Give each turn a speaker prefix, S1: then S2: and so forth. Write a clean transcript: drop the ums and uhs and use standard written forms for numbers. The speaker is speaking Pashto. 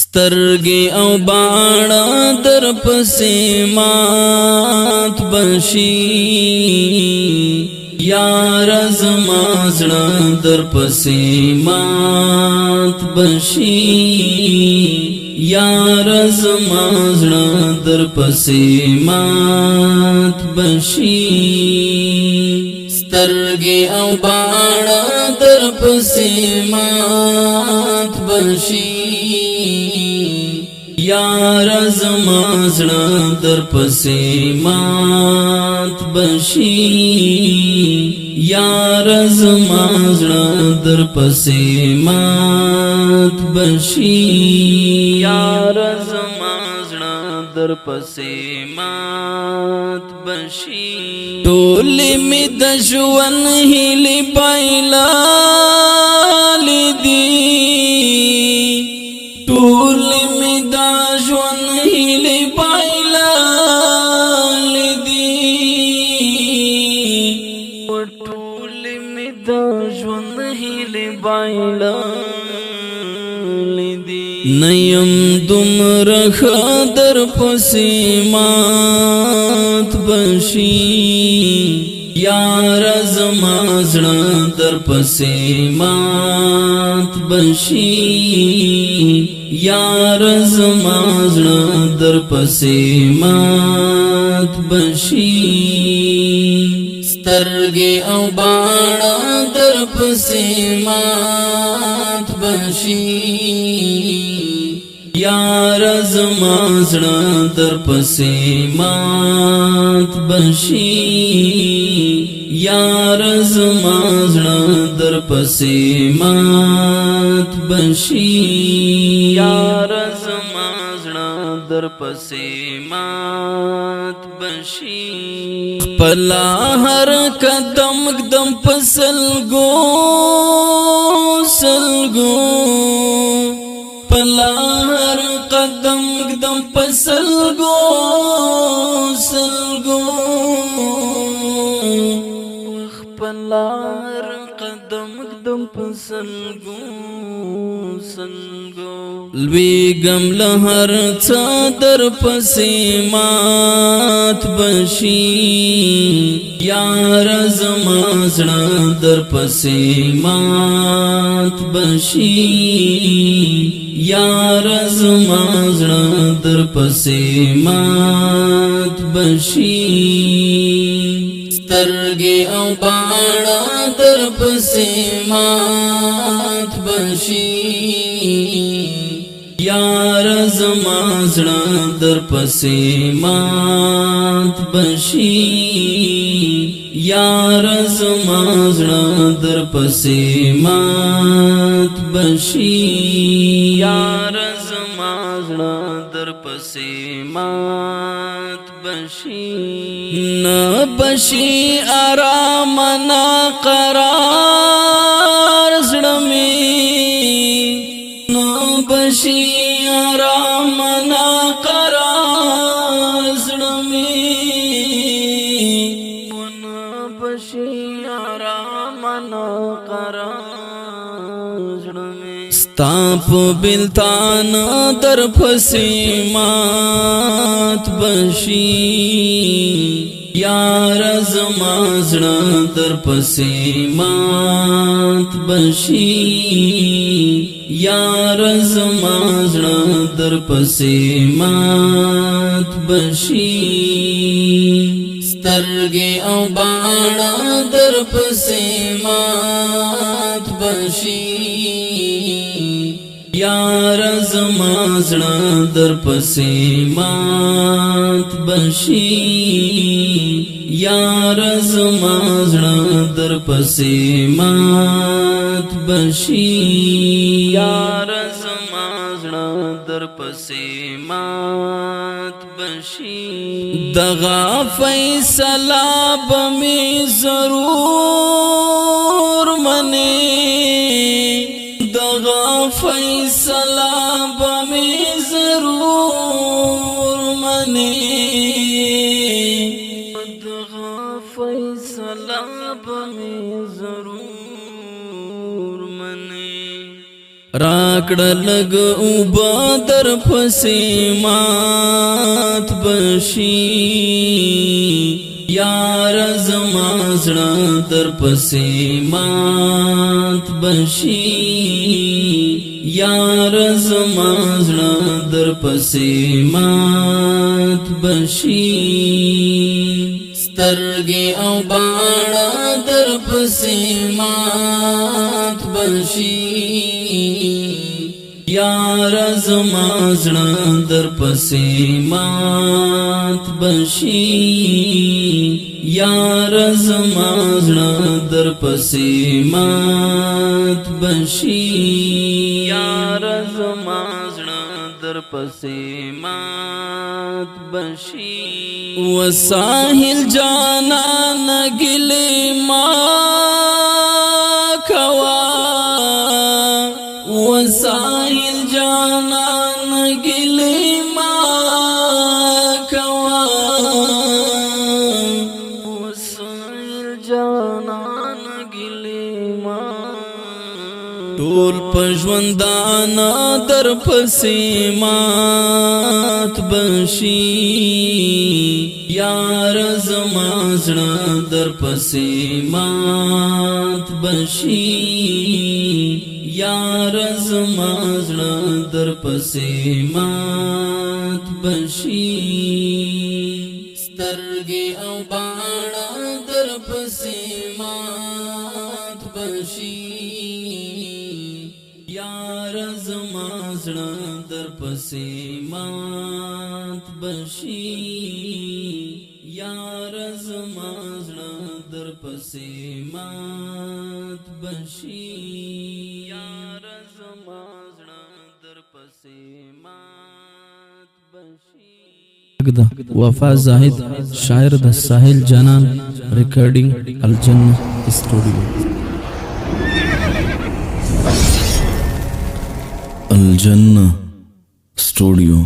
S1: سترګې او باڼه در پسې مات بشي یار زما زړه در پسې مات بشي یار زما زړه در پسې مات بشي سترګې او باڼه در پسې مات بشي یار زما زړه در پسې مات بشي یار زما زړه در پسې مات بشي یار زما زړه در پسې مات بشي ټولې مې د ژوند هیلې بایللې دي ټولې مې د ژوند هیلې بایللې دي ټولې مې د ژوند هیلې بایللې دي نه یم دومره ښه در پسې مات بشي یار زما زړه در پسې مات بشي یار زما زړه در پسې مات بشي سترګې او باڼه در پسې مات بشي یار زما زړه در پسې مات بشي یار زما زړه در پسې مات بشي یار زما زړه در پسې مات بشي پلا هر قدم قدم پسلګو سلګو پلا هر قدم قدم پسلګو سلګو پلا هر قدم قدم پسلګو سلګو لوی غم له هر څه در پسې مات بشي یار زما زړه در پسې مات بشي یار زما زړه در پسې مات بشي سترګې او باڼه در پسې مات بشي یار زما زړه در پسې مات بشي یار زما زړه در پسې مات بشي یار زما زړه در پسې مات بشي نه بشي آرام نه قرار زړه مې نه بشي آرام نه قرار زړه مې نه بشي آرام نه قرار زړه مې ستا په بلتان در پسې مات بشي یار زما زړه در پسې مات بشي یار زما زړه در پسې مات بشي سترګې او باڼه در پسې مات بشي یار زما زړه در پسې مات بشي یار زما زړه در پسې مات بشي یار زما زړه در پسې مات بشي دغه فیصله به مې ضرور منې دغه فیصله به مې ضرور منې دغه فیصله به مې ضرور منې راکړه لږ اوبه در پسې مات بشي یار زما زړه در پسې مات بشي یار زما زړه در پسې مات بشي سترګې او باڼه در پسې مات بشي یار زما زړه در پسې مات بشي یار زما زړه در پسې مات بشي یار زما زړه در پسې مات بشي وساحل جانان ګلې ما کوا وساحل جانان ګلې ما کوا وساحل جانان ګلې ما ټول پژوندان در پسې مات بشي یار زما زړه در پسې مات بشي یار زما زړه در پسې مات بشي سترګې او باڼه در پسې مات بشي یار زما زړه در پسې مات بشي یار زما زړه در پسې مات بشي یار زما زړه در پسې مات بشي
S2: وفا زاهد شاعر د ساحل جانان ریکارډینګ الجنه اسټوډیو
S3: الجنه اسټوډیو